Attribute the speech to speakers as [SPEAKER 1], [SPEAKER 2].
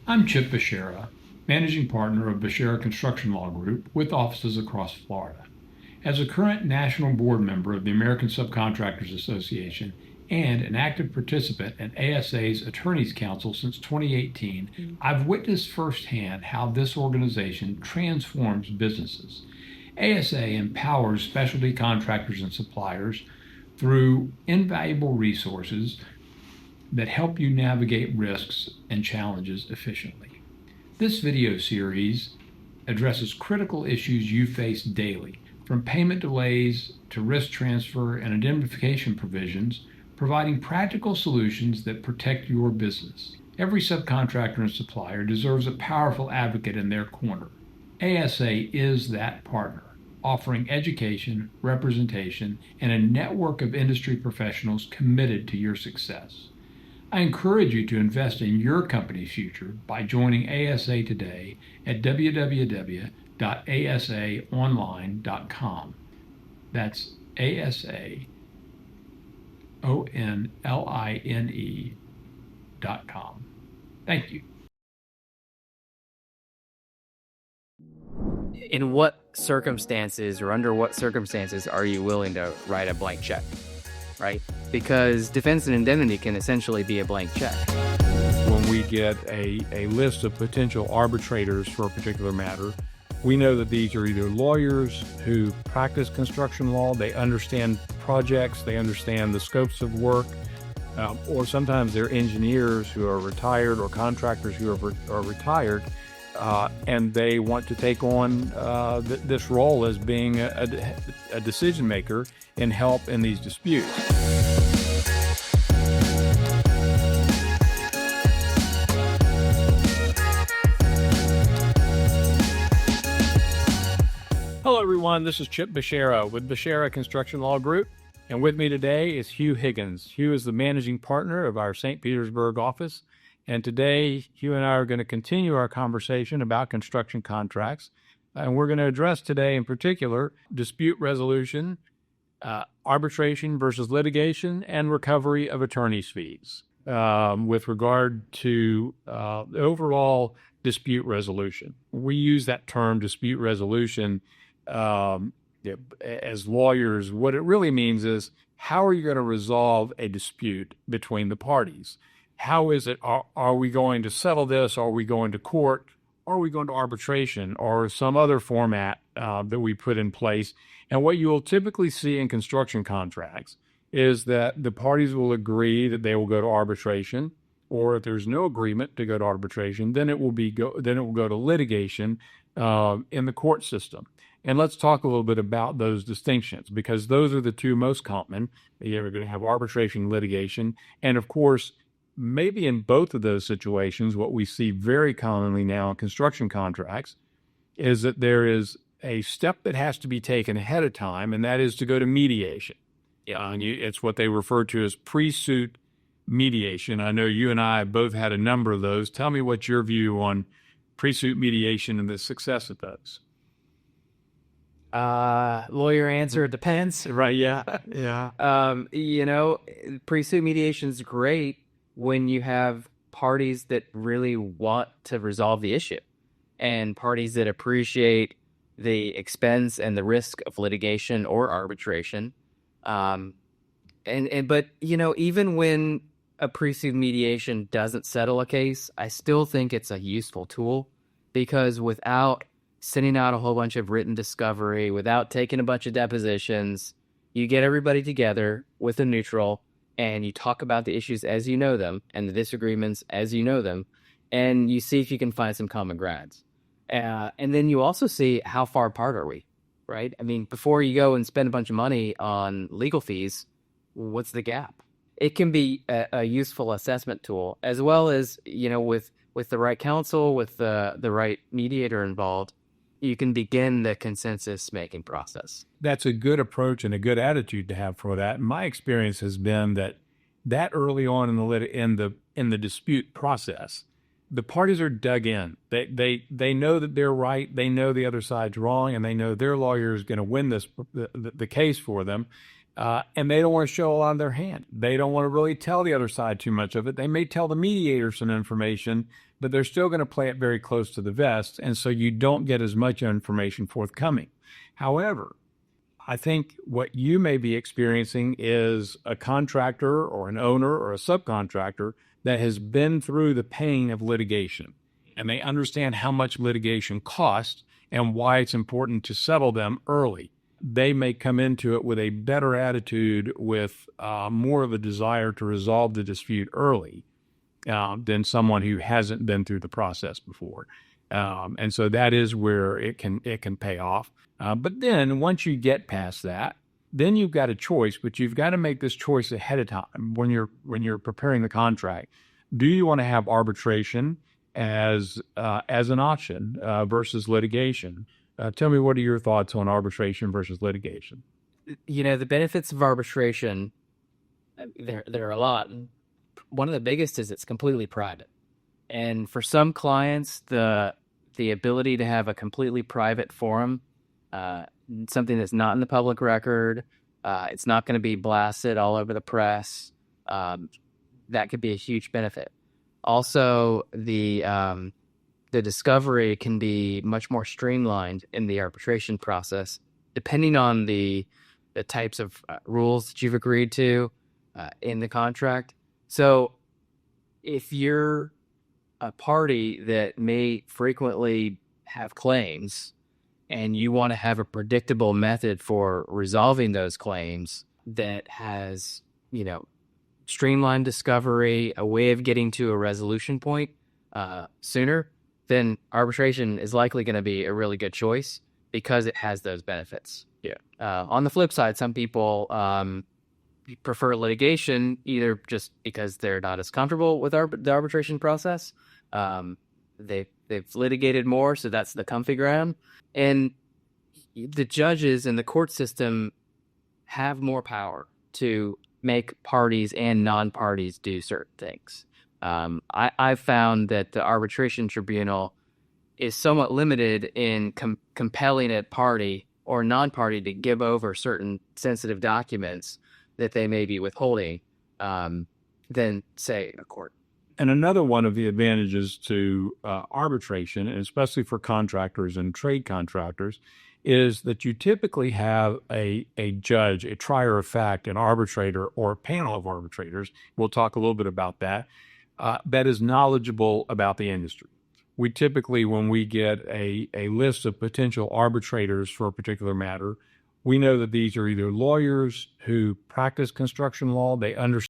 [SPEAKER 1] I'm Chip Bachara, Managing Partner of Bachara Construction Law Group with offices across Florida. As a current national board member of the American Subcontractors Association and an active participant in ASA's Attorneys Council since 2018, I've witnessed firsthand how this organization transforms businesses. ASA empowers specialty contractors and suppliers through invaluable resources that help you navigate risks and challenges efficiently. This video series addresses critical issues you face daily, from payment delays to risk transfer and indemnification provisions, providing practical solutions that protect your business. Every subcontractor and supplier deserves a powerful advocate in their corner. ASA is that partner, offering education, representation, and a network of industry professionals committed to your success. I encourage you to invest in your company's future by joining ASA today at www.asaonline.com. That's ASAONLINE.com. Thank you.
[SPEAKER 2] In what circumstances or under what circumstances are you willing to write a blank check, right? Because defense and indemnity can essentially be a blank check.
[SPEAKER 3] When we get a list of potential arbitrators for a particular matter, we know that these are either lawyers who practice construction law, they understand projects, they understand the scopes of work, or sometimes they're engineers who are retired or contractors who are retired, and they want to take on this role as being a decision maker and help in these disputes. Hello everyone, this is Chip Bachara with Bachara Construction Law Group, and with me today is Hugh Higgins. Hugh is the managing partner of our St. Petersburg office, and today Hugh and I are going to continue our conversation about construction contracts, and we're going to address today in particular dispute resolution, arbitration versus litigation, and recovery of attorney's fees with regard to the overall dispute resolution. We use that term dispute resolution as lawyers. What it really means is, how are you going to resolve a dispute between the parties? How is it, are we going to settle this? Are we going to court? Are we going to arbitration or some other format that we put in place? And what you will typically see in construction contracts is that the parties will agree that they will go to arbitration, or if there's no agreement to go to arbitration, then it will go to litigation in the court system. And let's talk a little bit about those distinctions, because those are the two most common. You're going to have arbitration, litigation, and of course, maybe in both of those situations, what we see very commonly now in construction contracts is that there is a step that has to be taken ahead of time, and that is to go to mediation. It's what they refer to as pre-suit mediation. I know you and I both had a number of those. Tell me what's your view on pre-suit mediation and the success of those.
[SPEAKER 2] Lawyer answer, it depends.
[SPEAKER 3] Right, yeah.
[SPEAKER 2] Pre-suit mediation is great when you have parties that really want to resolve the issue and parties that appreciate the expense and the risk of litigation or arbitration. But even when a pre-suit mediation doesn't settle a case, I still think it's a useful tool, because without sending out a whole bunch of written discovery, without taking a bunch of depositions, you get everybody together with a neutral and you talk about the issues as you know them and the disagreements as you know them, and you see if you can find some common grounds. And then you also see how far apart are we, right? I mean, before you go and spend a bunch of money on legal fees, what's the gap? It can be a useful assessment tool, as well as, with the right counsel, with the right mediator involved, you can begin the consensus-making process.
[SPEAKER 3] That's a good approach and a good attitude to have for that. My experience has been that early on in the dispute process, the parties are dug in. They know that they're right. They know the other side's wrong, and they know their lawyer is going to win the case for them. and they don't want to show a lot of their hand. They don't want to really tell the other side too much of it. They may tell the mediator some information, but they're still going to play it very close to the vest, and so you don't get as much information forthcoming. However, I think what you may be experiencing is a contractor or an owner or a subcontractor that has been through the pain of litigation, and they understand how much litigation costs and why it's important to settle them early. They may come into it with a better attitude, with more of a desire to resolve the dispute early than someone who hasn't been through the process before. And so that is where it can pay off. But then once you get past that, then you've got a choice, but you've got to make this choice ahead of time when you're preparing the contract. Do you want to have arbitration as an option versus litigation? Tell me, what are your thoughts on arbitration versus litigation?
[SPEAKER 2] The benefits of arbitration, there are a lot. One of the biggest is it's completely private. And for some clients, the ability to have a completely private forum, something that's not in the public record, it's not going to be blasted all over the press, that could be a huge benefit. Also, the discovery can be much more streamlined in the arbitration process, depending on the types of rules that you've agreed to in the contract. So if you're a party that may frequently have claims and you want to have a predictable method for resolving those claims that has, streamlined discovery, a way of getting to a resolution point sooner, then arbitration is likely going to be a really good choice because it has those benefits.
[SPEAKER 3] Yeah.
[SPEAKER 2] On the flip side, some people prefer litigation either just because they're not as comfortable with the arbitration process. They've litigated more, so that's the comfy ground. And the judges in the court system have more power to make parties and non-parties do certain things. I've found that the arbitration tribunal is somewhat limited in compelling a party or non-party to give over certain sensitive documents that they may be withholding than, say, a court.
[SPEAKER 3] And another one of the advantages to arbitration, and especially for contractors and trade contractors, is that you typically have a judge, a trier of fact, an arbitrator, or a panel of arbitrators. We'll talk a little bit about that. That is knowledgeable about the industry. We typically, when we get a list of potential arbitrators for a particular matter, we know that these are either lawyers who practice construction law, they understand